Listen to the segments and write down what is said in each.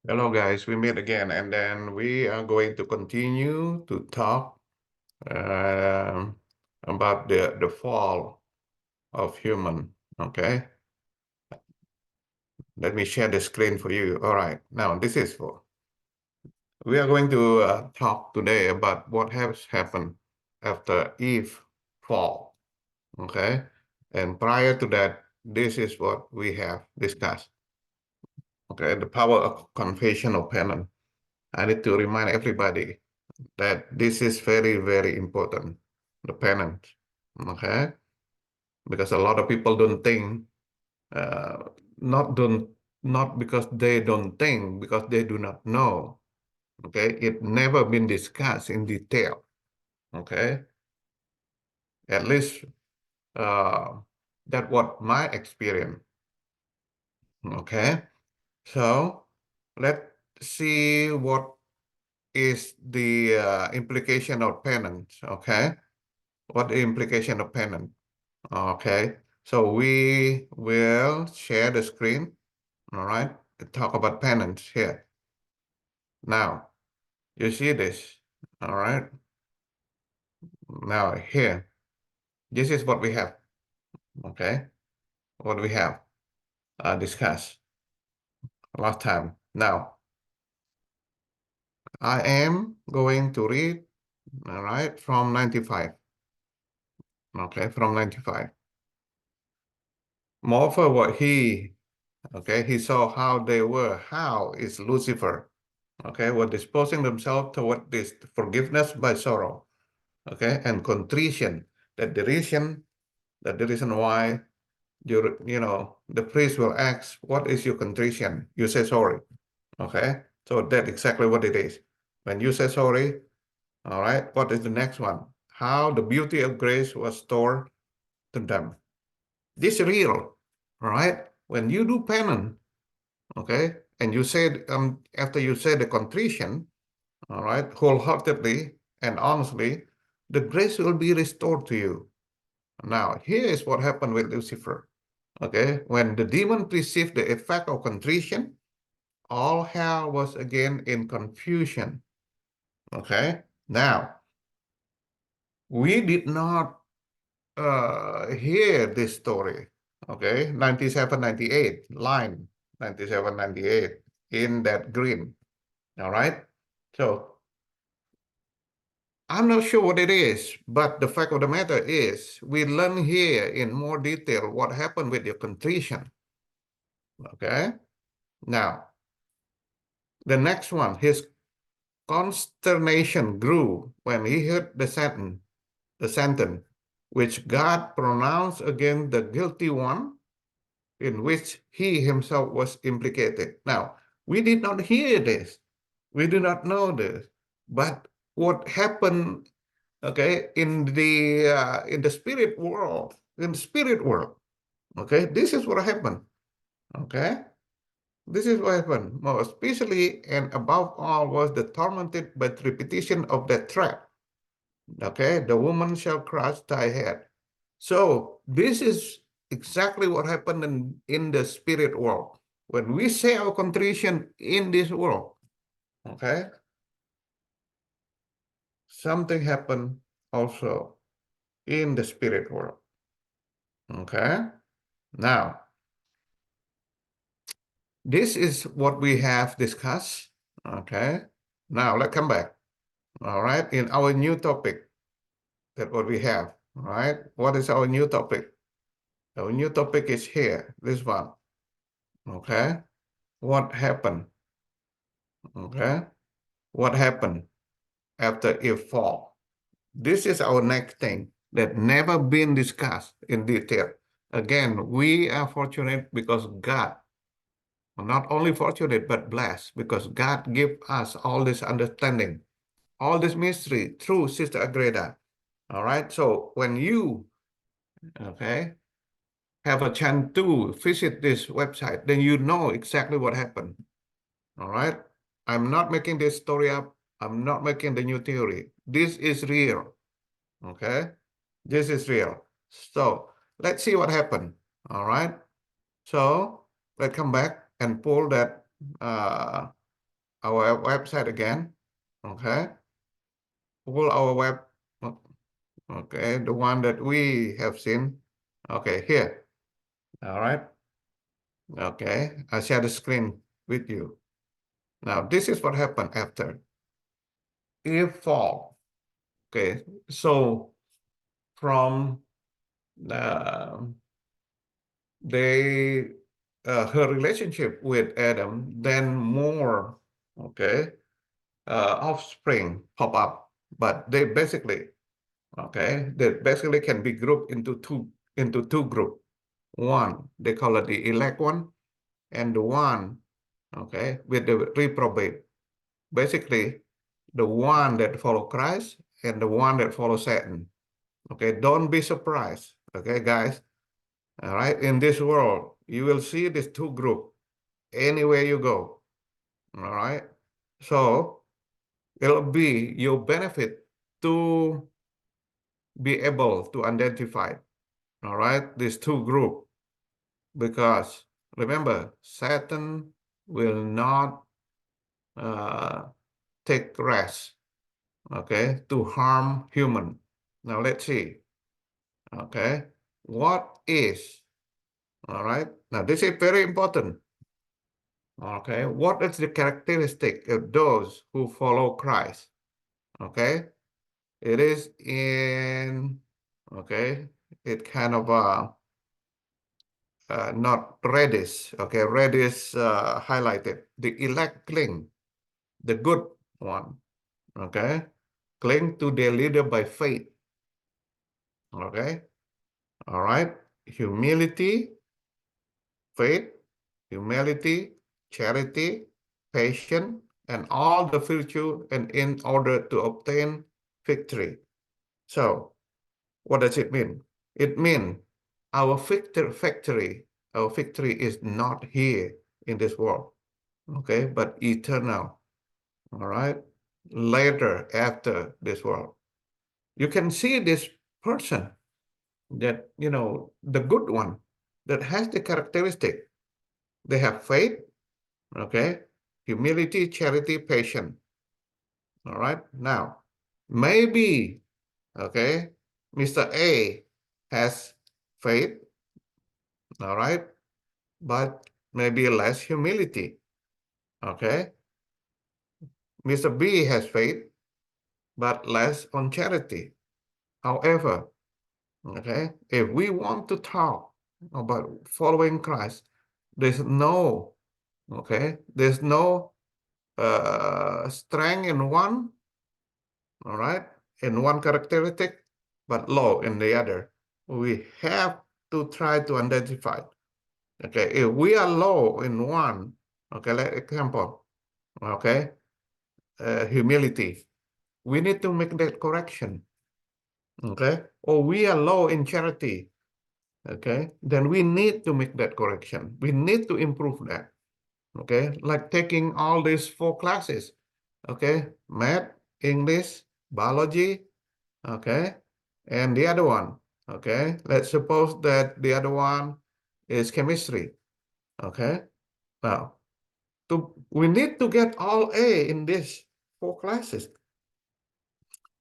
Hello guys, we meet again and then we are going to continue to talk about the fall of human. Okay, let me share the screen for you. All right, now this is for we are going to talk today about what has happened after Eve fall. Okay, and prior to that, this is what we have discussed. Okay, the power of confession of penance. I need to remind everybody that this is very, very important, the penance, okay? Because a lot of people don't think, uh, not don't, not because they don't think, because they do not know, okay? It never been discussed in detail, okay? At least that what my experience, okay? So let's see what is the implication of penance, okay? What the implication of penance? Okay, so we will share the screen, all right? Talk about penance here. Now, you see this, all right? Now here, this is what we have, okay? What we have discussed last time. Now, I am going to read, all right, from 95, okay, from 95. Moreover, what he saw how they were, how is Lucifer, okay, were disposing themselves toward this forgiveness by sorrow, okay, and contrition. That the reason why the priest will ask, "What is your contrition?" You say sorry, okay. So that's exactly what it is. When you say sorry, all right. What is the next one? How the beauty of grace was stored to them. This is real, all right. When you do penance, okay, and you say after you say the contrition, all right, wholeheartedly and honestly, the grace will be restored to you. Now, here is what happened with Lucifer. Okay, when the demon perceived the effect of contrition, all hell was again in confusion. Okay, now we did not hear this story. Okay, 97, 98, line 97, 98 in that green. All right, so I'm not sure what it is, but the fact of the matter is we learn here in more detail what happened with your contrition. Okay, now the next one, his consternation grew when he heard the sentence which God pronounced against the guilty one, in which he himself was implicated. Now, we did not hear this. We do not know this. But what happened, okay, in the spirit world, okay, this is what happened, okay. This is what happened. More especially and above all was the tormented by the repetition of that threat. Okay, the woman shall crush thy head. So this is exactly what happened in the spirit world. When we say our contrition in this world, okay, something happened also in the spirit world. Okay, now this is what we have discussed. Okay, now let's come back. All right, in our new topic, that what we have. All right, what is our new topic? Our new topic is here, this one. Okay, what happened? Okay, what happened after Eve fall? This is our next thing that never been discussed in detail. Again, we are fortunate because God, not only fortunate but blessed, because God give us all this understanding, all this mystery through Sister Agreda. All right, so when you, okay, have a chance to visit this website, then you know exactly what happened. All right. I'm not making this story up. I'm not making the new theory. This is real. Okay. This is real. So let's see what happened. All right. So let's come back and pull that. our website again. Okay. Pull our web. Okay. The one that we have seen. Okay. Here. All right. Okay. I share the screen with you. Now, this is what happened after. If fall. Okay. So from they her relationship with Adam, then more, okay, offspring pop up, but they basically, okay, they basically can be grouped into two group. One, they call it the elect one, and the one, okay, with the reprobate. Basically, the one that follow Christ and the one that follow Satan. Okay, don't be surprised. Okay, guys. All right, in this world, you will see these two groups anywhere you go. All right, so it'll be your benefit to be able to identify, all right, these two groups, because remember, Satan will not uh, take rest, okay, to harm human. Now let's see, okay, what is, all right, now this is very important. Okay, what is the characteristic of those who follow Christ? Okay, it is in, okay, it kind of not reddish. Okay, reddish highlighted. The elect cling, the good one. Okay, cling to their leader by faith. Okay, all right. Humility, faith, humility, charity, patience, and all the virtue, and in order to obtain victory. So, what does it mean? It means our victory is not here in this world, okay, but eternal, all right, later after this world. You can see this person that, the good one that has the characteristic. They have faith, okay, humility, charity, patience, all right. Now, maybe, okay, Mr. A has faith, all right, but maybe less humility. Okay. Mr. B has faith, but less on charity. However, okay, if we want to talk about following Christ, there's no, okay, there's no strength in one, all right, in one characteristic, but low in the other. We have to try to identify. Okay, if we are low in one, okay, like example, okay, humility, we need to make that correction. Okay, or we are low in charity. Okay, then we need to make that correction. We need to improve that. Okay, like taking all these 4 classes. Okay, math, English, biology. Okay, and the other one. Okay, let's suppose that the other one is chemistry. Okay, now we need to get all A in these 4 classes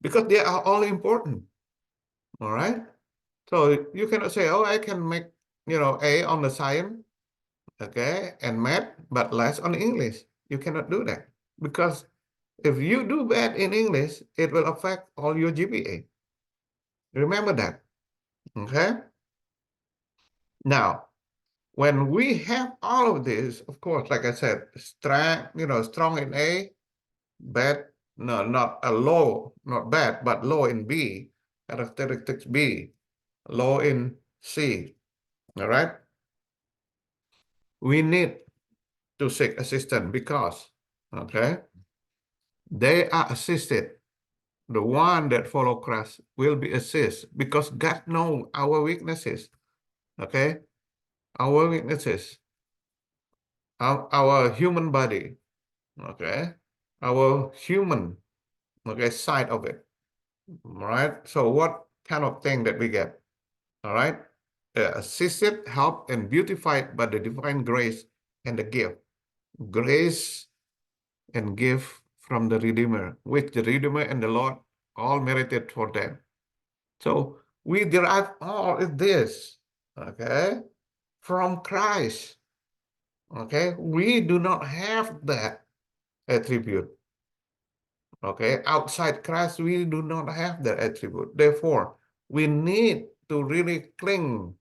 because they are all important. All right. So you cannot say, oh, I can make, A on the science, okay, and math, but less on English. You cannot do that because if you do bad in English, it will affect all your GPA. Remember that. Okay. Now, when we have all of this, of course, like I said, strong in A, bad, no, not a low, not bad, but low in B, characteristics B, low in C. All right. We need to seek assistance because, okay, they are assisted. The one that follow Christ will be assisted because God knows our weaknesses. Okay, our weaknesses, our human body. Okay, our human, okay, side of it. All right. So what kind of thing that we get? All right, assisted, helped, and beautified by the divine grace and the gift. Grace and gift from the Redeemer, which the Redeemer and the Lord all merited for them. So we derive all of this, okay, from Christ. Okay, we do not have that attribute. Okay, outside Christ, we do not have that attribute. Therefore, we need to really cling,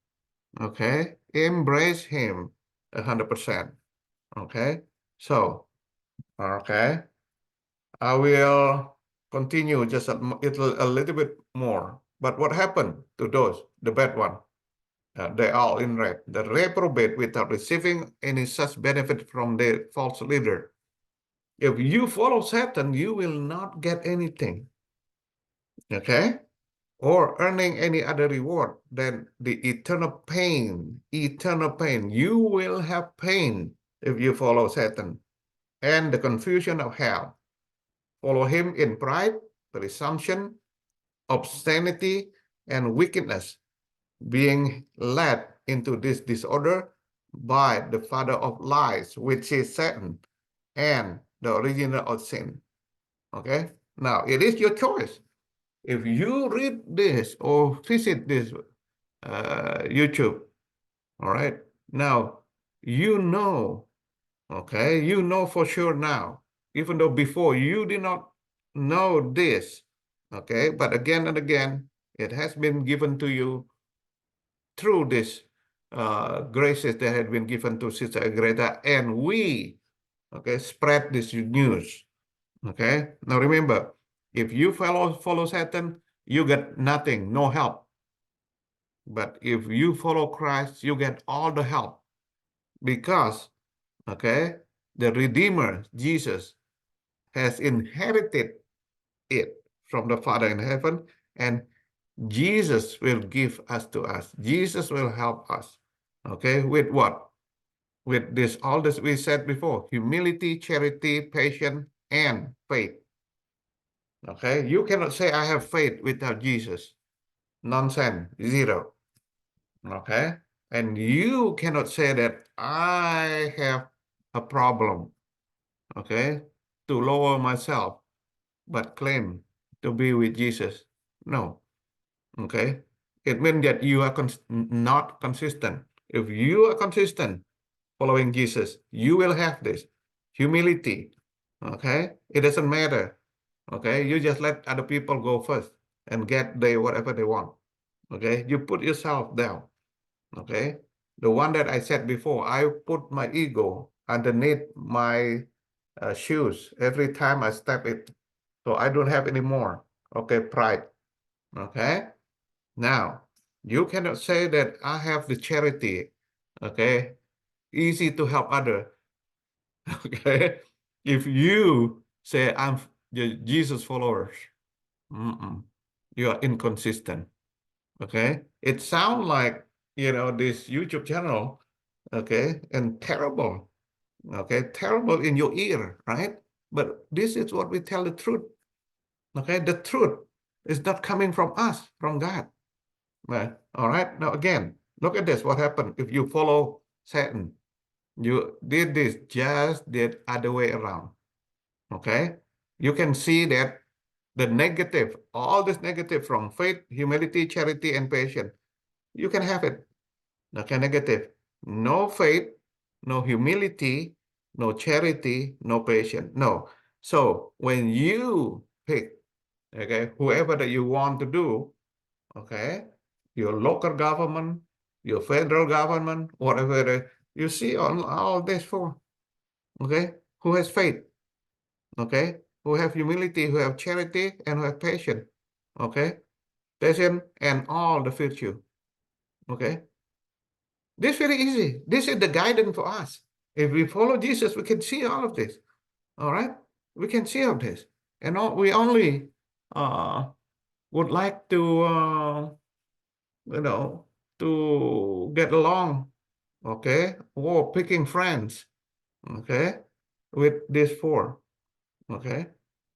okay, embrace Him 100%. Okay, so, okay, I will continue just a little bit more. But what happened to those, the bad one? They are in red. The reprobate without receiving any such benefit from the false leader. If you follow Satan, you will not get anything, okay? Or earning any other reward than the eternal pain. Eternal pain. You will have pain if you follow Satan and the confusion of hell. Follow him in pride, presumption, obscenity, and wickedness, being led into this disorder by the father of lies, which is Satan, and the original of sin. Okay? Now, it is your choice. If you read this or visit this YouTube, all right? Now, you know, okay? You know for sure now, even though before you did not know this, okay? But again and again, it has been given to you through this graces that had been given to Sister Greta, and we, okay, spread this news. Okay, now remember, if you follow Satan, you get nothing, no help. But if you follow Christ, you get all the help because, okay, the Redeemer, Jesus, has inherited it from the Father in heaven, and Jesus will give us to us. Jesus will help us. Okay, with what? With this, all this we said before: humility, charity, patience, and faith. Okay, you cannot say I have faith without Jesus. Nonsense, zero. Okay, and you cannot say that I have a problem. Okay, to lower myself, but claim to be with Jesus. No. Okay, it means that you are not consistent. If you are consistent following Jesus, you will have this humility. Okay, it doesn't matter. Okay, you just let other people go first and get whatever they want. Okay, you put yourself down. Okay, the one that I said before, I put my ego underneath my shoes every time I step it, so I don't have any more. Okay, pride. Okay, now you cannot say that I have the charity. Okay, easy to help other. Okay, if you say I'm the Jesus followers, you are inconsistent. Okay, it sounds like this YouTube channel, okay, and terrible, okay, terrible in your ear, right? But this is what we tell the truth. Okay, the truth is not coming from us, from God. Right? All right. Now again, look at this. What happened if you follow Satan? You did this just the other way around. Okay, you can see that the negative, all this negative from faith, humility, charity, and patience, you can have it. Okay, negative. No faith, no humility, no charity, no patience. No. So when you pick, okay, whoever that you want to do, okay, your local government, your federal government, whatever, you see all this for, okay, who has faith, okay, who have humility, who have charity, and who have patience, okay, patience and all the virtue, okay. This is very easy. This is the guidance for us. If we follow Jesus, we can see all of this. All right, we can see all this, and we only would like to to get along, okay, or picking friends, okay, with these four, okay,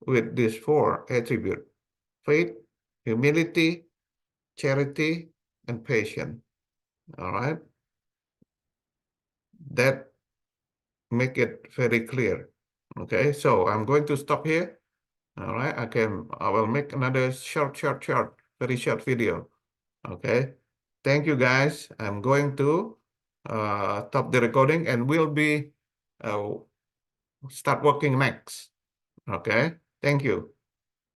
with these four attributes: faith, humility, charity, and patience. All right, that make it very clear. Okay, so I'm going to stop here. All right, I will make another short, very short video. Okay, thank you guys. I'm going to stop the recording and we'll be start working next. Okay, thank you.